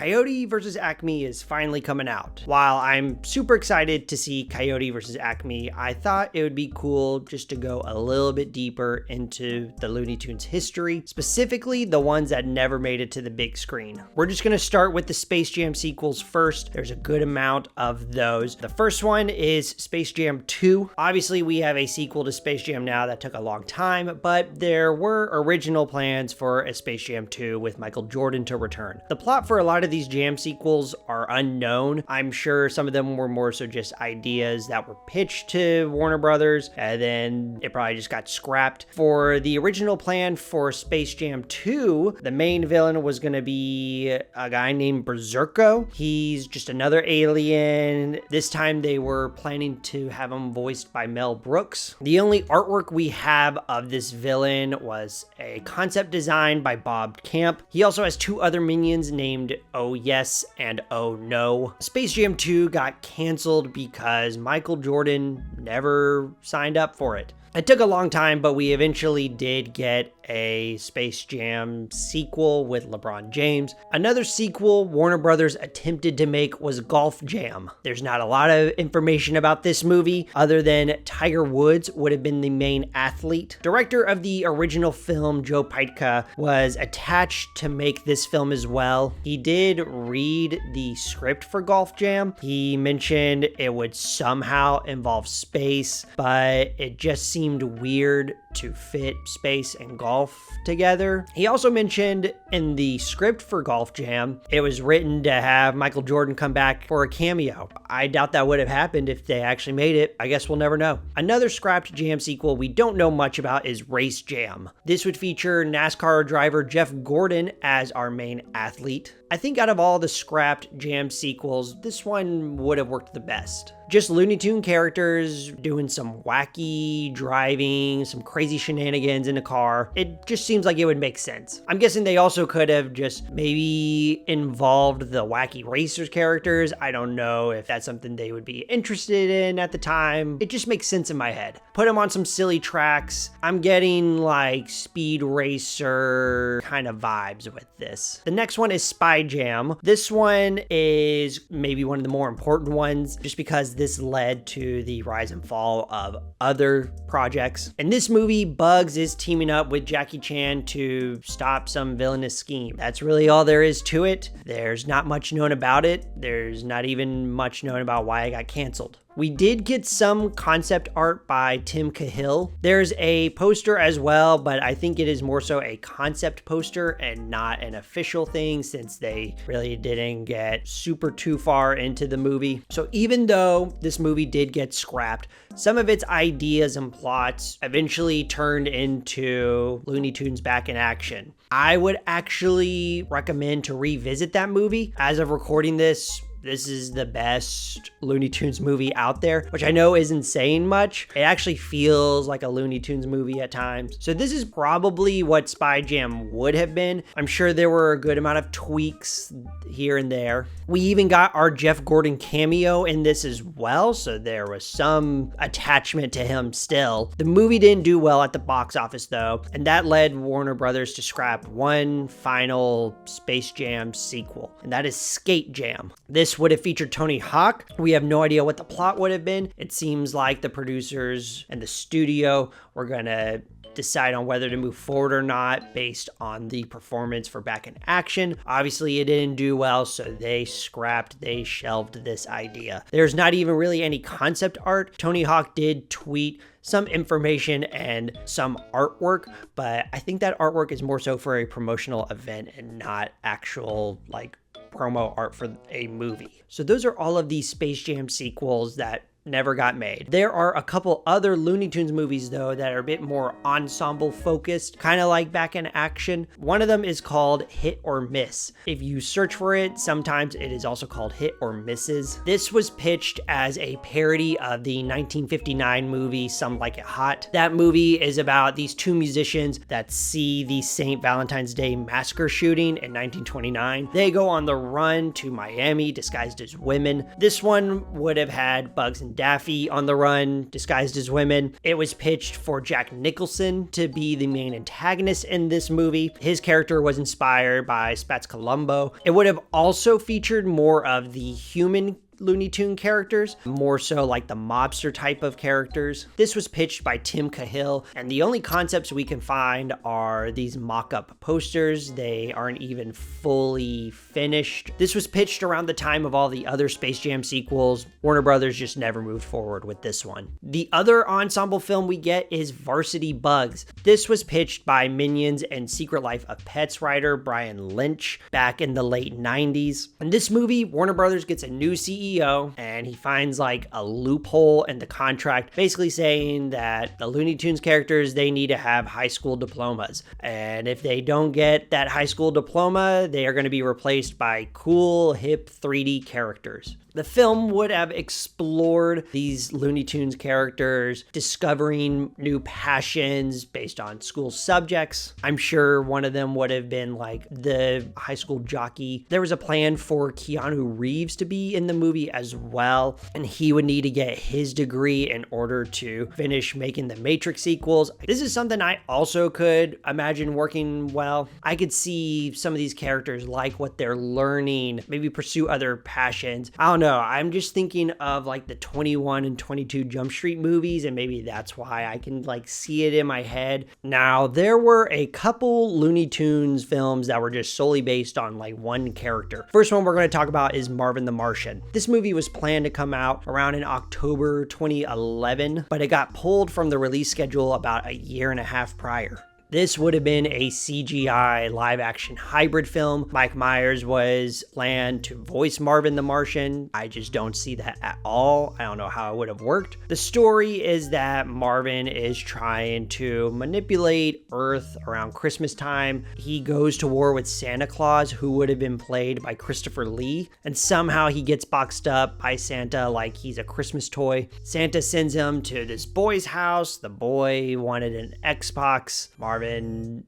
Coyote vs. Acme is finally coming out. While I'm super excited to see Coyote vs. Acme, I thought it would be cool just to go a little bit deeper into the Looney Tunes history, specifically the ones that never made it to the big screen. We're just going to start with the Space Jam sequels first. There's a good amount of those. The first one is Space Jam 2. Obviously, we have a sequel to Space Jam now that took a long time, but there were original plans for a Space Jam 2 with Michael Jordan to return. The plot for a lot of these Jam sequels are unknown. I'm sure some of them were more so just ideas that were pitched to Warner Brothers, and then it probably just got scrapped. For the original plan for Space Jam 2, the main villain was going to be a guy named Berserko. He's just another alien. This time they were planning to have him voiced by Mel Brooks. The only artwork we have of this villain was a concept design by Bob Camp. He also has two other minions named Oh Yes and Oh No. Space Jam 2 got canceled because Michael Jordan never signed up for it. It took a long time, but we eventually did get a Space Jam sequel with LeBron James. Another sequel Warner Brothers attempted to make was Golf Jam. There's not a lot of information about this movie other than Tiger Woods would have been the main athlete. Director of the original film, Joe Pytka, was attached to make this film as well. He did read the script for Golf Jam. He mentioned it would somehow involve space, but it just seemed weird to fit space and golf together. He also mentioned in the script for Golf Jam, it was written to have Michael Jordan come back for a cameo. I doubt that would have happened if they actually made it. I guess we'll never know. Another scrapped Jam sequel we don't know much about is Race Jam. This would feature NASCAR driver Jeff Gordon as our main athlete. I think out of all the scrapped Jam sequels, this one would have worked the best. Just Looney Tune characters doing some wacky driving, some crazy shenanigans in a car. It just seems like it would make sense. I'm guessing they also could have just maybe involved the wacky racers characters. I don't know if that's something they would be interested in at the time. It just makes sense in my head. Put them on some silly tracks. I'm getting like Speed Racer kind of vibes with this. The next one is Spy Jam. This one is maybe one of the more important ones just because this led to the rise and fall of other projects. In this movie, Bugs is teaming up with Jackie Chan to stop some villainous scheme. That's really all there is to it. There's not much known about it. There's not even much known about why it got canceled. We did get some concept art by Tim Cahill. There's a poster as well, but I think it is more so a concept poster and not an official thing since they really didn't get super too far into the movie. So even though this movie did get scrapped, some of its ideas and plots eventually turned into Looney Tunes Back in Action. I would actually recommend to revisit that movie. As of recording this is the best Looney Tunes movie out there, which I know isn't saying much. It actually feels like a Looney Tunes movie at times. So this is probably what Spy Jam would have been. I'm sure there were a good amount of tweaks here and there. We even got our Jeff Gordon cameo in this as well, so there was some attachment to him still. The movie didn't do well at the box office though, and that led Warner Brothers to scrap one final Space Jam sequel, and that is Skate Jam. This would have featured Tony Hawk. We have no idea what the plot would have been. It seems like the producers and the studio were gonna decide on whether to move forward or not based on the performance for Back in Action. Obviously, it didn't do well, so they shelved this idea. There's not even really any concept art. Tony Hawk did tweet some information and some artwork, but I think that artwork is more so for a promotional event and not actual like promo art for a movie. So those are all of these Space Jam sequels that never got made. There are a couple other Looney Tunes movies though that are a bit more ensemble focused, kind of like Back in Action. One of them is called Hit or Miss. If you search for it, sometimes it is also called Hit or Misses. This was pitched as a parody of the 1959 movie Some Like It Hot. That movie is about these two musicians that see the St. Valentine's Day massacre shooting in 1929. They go on the run to Miami disguised as women. This one would have had Bugs and and Daffy on the run, disguised as women. It was pitched for Jack Nicholson to be the main antagonist in this movie. His character was inspired by Spats Columbo. It would have also featured more of the human Looney Tune characters, more so like the mobster type of characters. This was pitched by Tim Cahill, and the only concepts we can find are these mock-up posters. They aren't even fully finished. This was pitched around the time of all the other Space Jam sequels. Warner Brothers just never moved forward with this one. The other ensemble film we get is Varsity Bugs. This was pitched by Minions and Secret Life of Pets writer Brian Lynch back in the late 90s. In this movie, Warner Brothers gets a new CEO, and he finds like a loophole in the contract, basically saying that the Looney Tunes characters, they need to have high school diplomas. And if they don't get that high school diploma, they are going to be replaced by cool, hip 3D characters. The film would have explored these Looney Tunes characters, discovering new passions based on school subjects. I'm sure one of them would have been like the high school jockey. There was a plan for Keanu Reeves to be in the movie as well, and he would need to get his degree in order to finish making the Matrix sequels. This is something I also could imagine working well. I could see some of these characters like what they're learning, maybe pursue other passions. I don't know. I'm just thinking of like the 21 and 22 Jump Street movies, and maybe that's why I can like see it in my head. Now, there were a couple Looney Tunes films that were just solely based on like one character. First one we're going to talk about is Marvin the Martian. This movie was planned to come out around in October 2011, but it got pulled from the release schedule about a year and a half prior. This would have been a CGI live-action hybrid film. Mike Myers was planned to voice Marvin the Martian. I just don't see that at all. I don't know how it would have worked. The story is that Marvin is trying to manipulate Earth around Christmas time. He goes to war with Santa Claus, who would have been played by Christopher Lee, and somehow he gets boxed up by Santa like he's a Christmas toy. Santa sends him to this boy's house. The boy wanted an Xbox. Marvin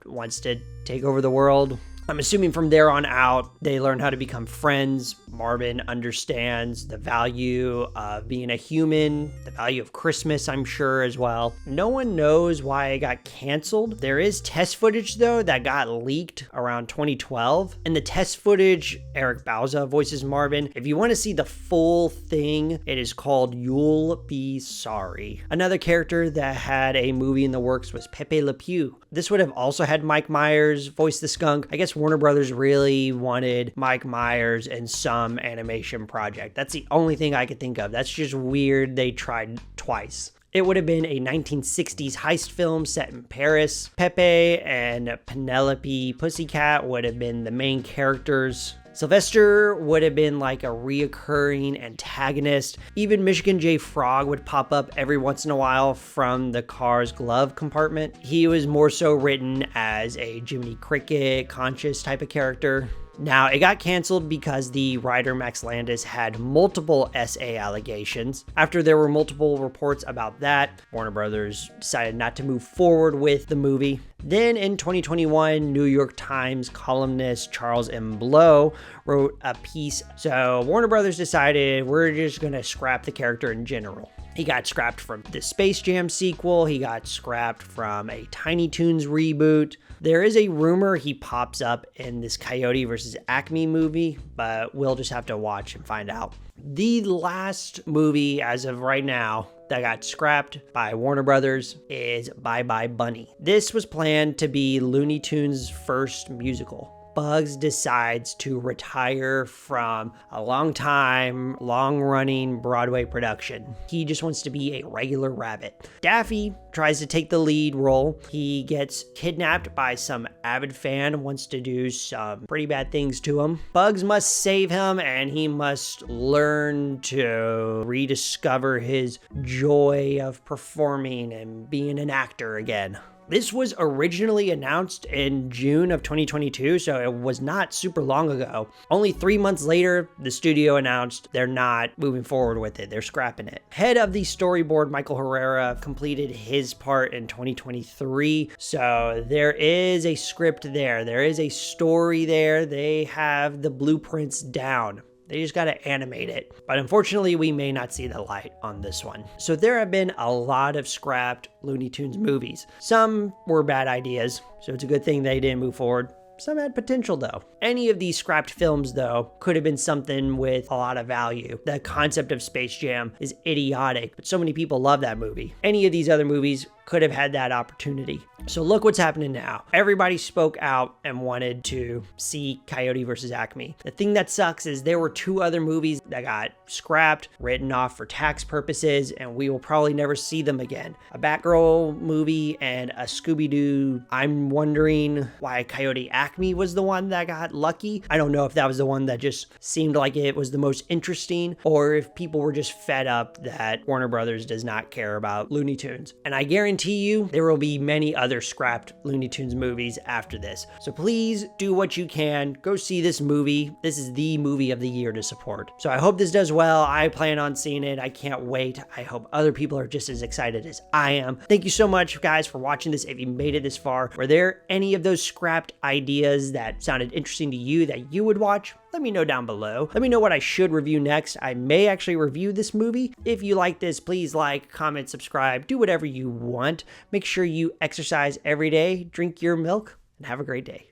wants to take over the world. I'm assuming from there on out, they learn how to become friends. Marvin understands the value of being a human, the value of Christmas, I'm sure, as well. No one knows why it got canceled. There is test footage, though, that got leaked around 2012. In the test footage, Eric Bauza voices Marvin. If you want to see the full thing, it is called You'll Be Sorry. Another character that had a movie in the works was Pepe Le Pew. This would have also had Mike Myers voice the skunk. I guess Warner Brothers really wanted Mike Myers in some animation project. That's the only thing I could think of. That's just weird. They tried twice. It would have been a 1960s heist film set in Paris. Pepe and Penelope Pussycat would have been the main characters. Sylvester would have been like a reoccurring antagonist. Even Michigan J. Frog would pop up every once in a while from the car's glove compartment. He was more so written as a Jiminy Cricket conscious type of character. Now, it got canceled because the writer Max Landis had multiple SA allegations. After there were multiple reports about that, Warner Brothers decided not to move forward with the movie. Then in 2021, New York Times columnist Charles M. Blow wrote a piece. So Warner Brothers decided we're just going to scrap the character in general. He got scrapped from the Space Jam sequel. He got scrapped from a Tiny Toons reboot. There is a rumor he pops up in this Coyote versus Acme movie, but we'll just have to watch and find out. The last movie as of right now that got scrapped by Warner Brothers is Bye Bye Bunny. This was planned to be Looney Tunes' first musical. Bugs decides to retire from a long-running Broadway production. He just wants to be a regular rabbit. Daffy tries to take the lead role. He gets kidnapped by some avid fan, wants to do some pretty bad things to him. Bugs must save him, and he must learn to rediscover his joy of performing and being an actor again. This was originally announced in June of 2022, so it was not super long ago. Only 3 months later, the studio announced they're not moving forward with it. They're scrapping it. Head of the storyboard, Michael Herrera, completed his part in 2023, so there is a script there. There is a story there. They have the blueprints down. They just got to animate it. But unfortunately, we may not see the light on this one. So there have been a lot of scrapped Looney Tunes movies. Some were bad ideas, so it's a good thing they didn't move forward. Some had potential though. Any of these scrapped films though could have been something with a lot of value. The concept of Space Jam is idiotic, but so many people love that movie. Any of these other movies could have had that opportunity. So look what's happening now. Everybody spoke out and wanted to see Coyote versus Acme. The thing that sucks is there were 2 other movies that got scrapped, written off for tax purposes, and we will probably never see them again. A Batgirl movie and a Scooby-Doo. I'm wondering why Coyote Acme was the one that got lucky. I don't know if that was the one that just seemed like it was the most interesting, or if people were just fed up that Warner Brothers does not care about Looney Tunes. And I guarantee you there will be many other scrapped Looney Tunes movies after this. So please do what you can. Go see this movie. This is the movie of the year to support. So I hope this does well. I plan on seeing it. I can't wait. I hope other people are just as excited as I am. Thank you so much, guys, for watching this. If you made it this far, were there any of those scrapped ideas that sounded interesting to you that you would watch? Let me know down below. Let me know what I should review next. I may actually review this movie. If you like this, please like, comment, subscribe, do whatever you want. Make sure you exercise every day, drink your milk, and have a great day.